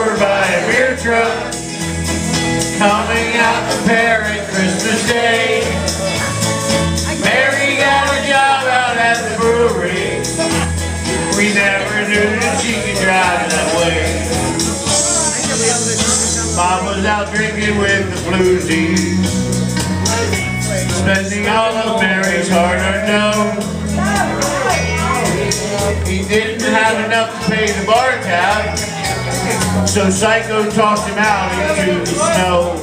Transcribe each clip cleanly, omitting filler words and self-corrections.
over by a beer truck, coming out to Parrot Christmas Day. Mary got a job out at the brewery. We never knew that she could drive that way. Bob was out drinking with the bluesies, spending all of Mary's hard-earned dough. He didn't have enough to pay the bar tab, so Psycho tossed him out into the snow.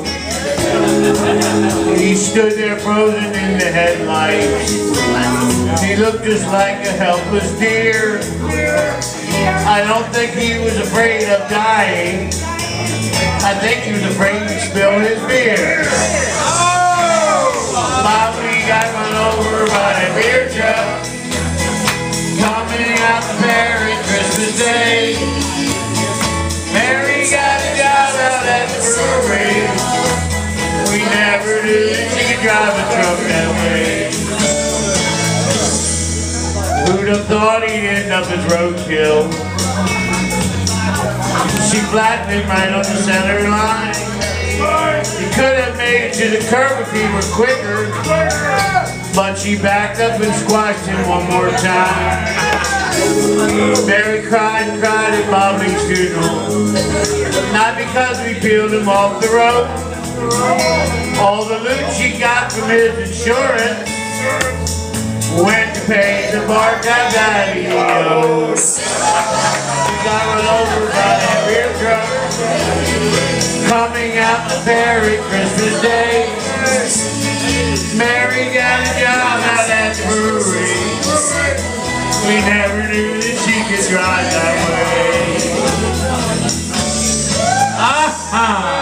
He stood there frozen in the headlights. He looked just like a helpless deer. I don't think he was afraid of dying. I think he was afraid to spill his beer. Bobby got run over by a beer truck, coming out to Parrot Christmas Day. Mary got a job out at the brewery. We never knew that she could drive a truck that way. Who'd have thought he'd end up as roadkill? She flattened him right on the center line. He could have made it to the curb if he were quicker, but she backed up and squashed him one more time. Mary cried and cried at Bobby's funeral, not because we peeled him off the road. All the loot she got from his insurance went to pay the bar tab that he owed. He got run over by a beer truck, coming out to Parrot Christmas Day. Mary got a job out at the brewery. We never knew that she could drive that way. Aha!